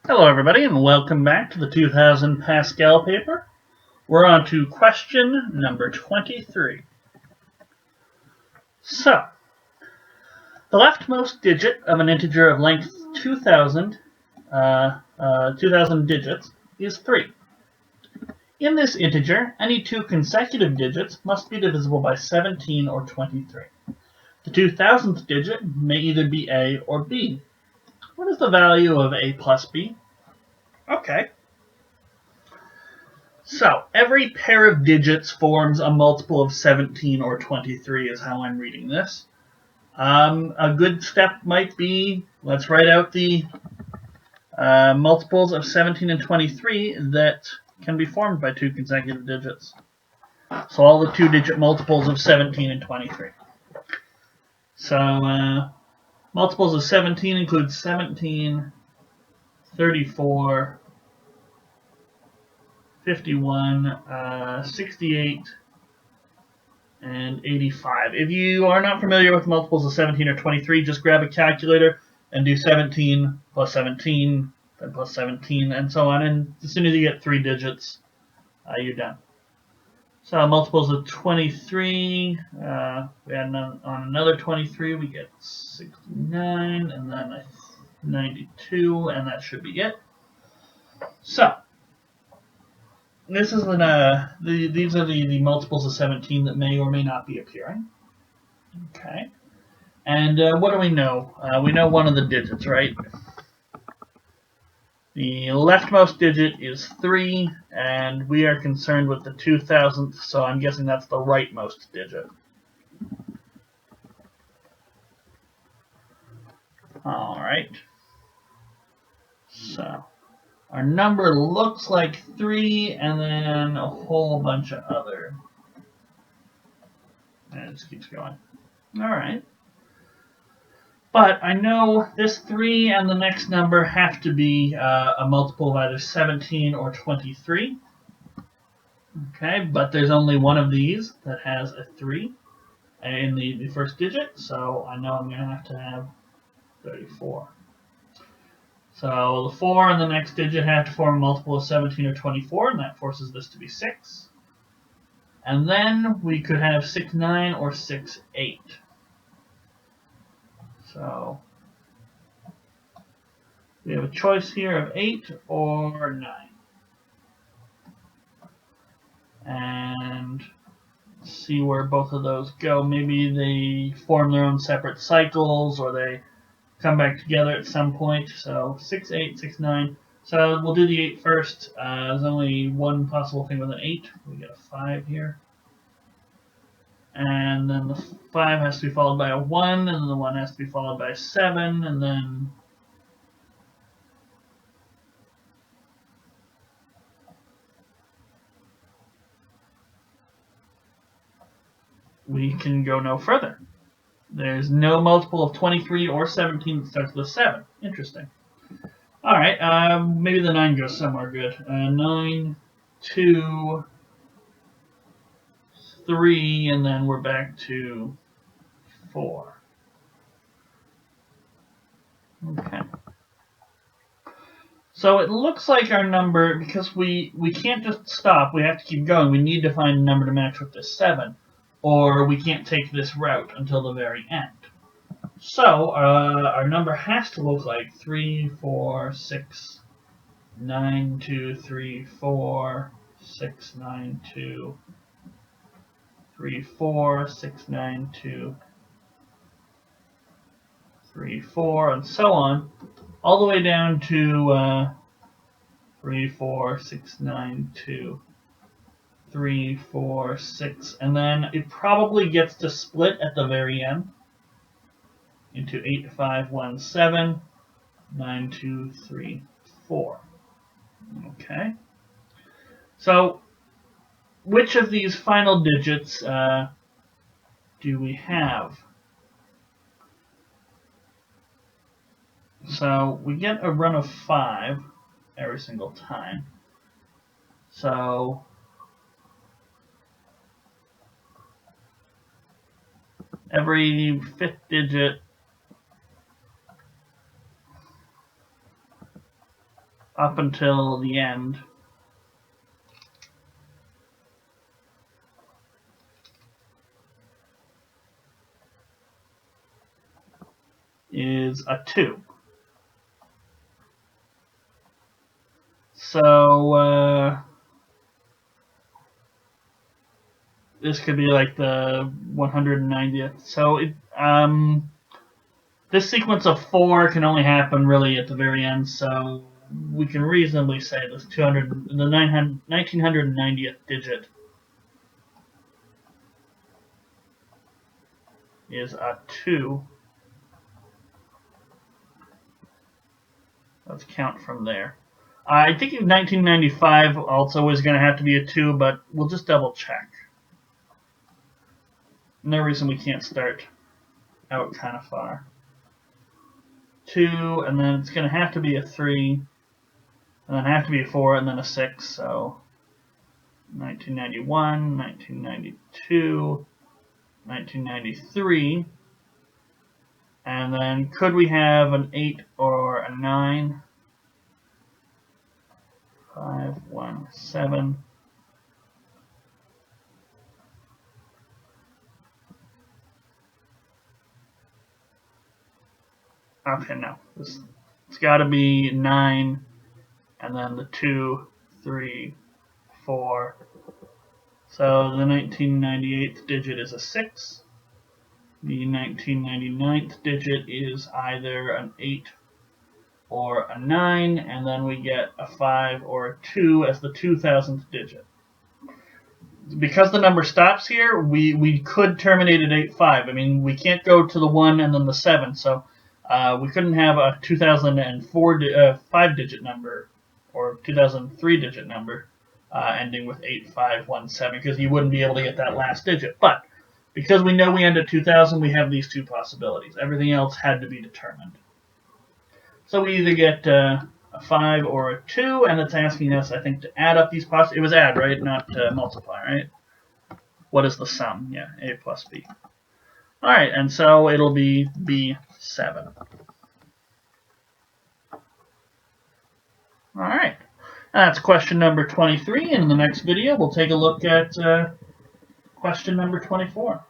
Hello everybody and welcome back to the 2000 Pascal paper. We're on to question number 23. So, the leftmost digit of an integer of length 2000 digits is 3. In this integer, any two consecutive digits must be divisible by 17 or 23. The 2000th digit may either be a or b. What is the value of a plus b? Okay. So, every pair of digits forms a multiple of 17 or 23 is how I'm reading this. A good step might be, let's write out the multiples of 17 and 23 that can be formed by two consecutive digits. So all the two-digit multiples of 17 and 23. So multiples of 17 include 17, 34, 51, 68, and 85. If you are not familiar with multiples of 17 or 23, just grab a calculator and do 17 plus 17, then plus 17, and so on. And as soon as you get 3 digits, you're done. So multiples of 23, we add on another 23, we get 69, and then 92, and that should be it. So, this is these are the multiples of 17 that may or may not be appearing. Okay. And what do we know? We know one of the digits, right? The leftmost digit is 3, and we are concerned with the 2000th, so I'm guessing that's the rightmost digit. Alright. So, our number looks like 3, and then a whole bunch of other. And it just keeps going. Alright. But I know this 3 and the next number have to be a multiple of either 17 or 23. Okay, but there's only one of these that has a 3 in the first digit, so I know I'm going to have 34. So the 4 and the next digit have to form a multiple of 17 or 24, and that forces this to be 6. And then we could have 6, 9 or 6, 8. So we have a choice here of 8 or 9. And let's see where both of those go. Maybe they form their own separate cycles, or they come back together at some point. So 6, 8, 6, 9. So we'll do the 8 first. There's only one possible thing with an 8. We get a 5 here. And then the 5 has to be followed by a 1, and then the 1 has to be followed by a 7, and then we can go no further. There's no multiple of 23 or 17 that starts with 7. Interesting. Alright, maybe the 9 goes somewhere good. 9, 2, 3, and then we're back to 4. Okay. So it looks like our number, because we can't just stop, we have to keep going. We need to find a number to match with this 7, or we can't take this route until the very end. So our number has to look like 3, 4, 6, 9, 2, 3, 4, 6, 9, 2, 3, 4, 6, 9, 2, 3, 4, and so on, all the way down to 3, 4, 6, 9, 2, 3, 4, 6, and then it probably gets to split at the very end into 8, 5, 1, 7, 9, 2, 3, 4. Okay. So, which of these final digits do we have? So, we get a run of 5 every single time. So, every 5th digit up until the end is a 2. So this could be like the 190th. So this sequence of 4 can only happen really at the very end. So we can reasonably say this 1990th digit is a 2. Let's count from there. I think 1995 also is going to have to be a 2, but we'll just double check. No reason we can't start out kind of far. 2, and then it's going to have to be a 3, and then have to be a 4, and then a 6. So 1991, 1992, 1993. And then could we have an 8 or a 9? 5, 1, 7. Okay, no. It's got to be 9, and then the 2, 3, 4. So the 1998th digit is a 6. The 1999th digit is either an 8 or a 9, and then we get a 5 or a 2 as the 2000th digit. Because the number stops here, we could terminate at 8-5. I mean, we can't go to the 1 and then the 7, so we couldn't have a 2004 5-digit number or 2003 digit number ending with 8517 because you wouldn't be able to get that last digit. But because we know we end at 2000, we have these 2 possibilities. Everything else had to be determined. So we either get a 5 or a 2, and it's asking us, I think, to add up these possibilities. It was add, right? Not multiply, right? What is the sum? Yeah, A plus B. All right, and so it'll be B7. All right, that's question number 23, and in the next video, we'll take a look at question number 24.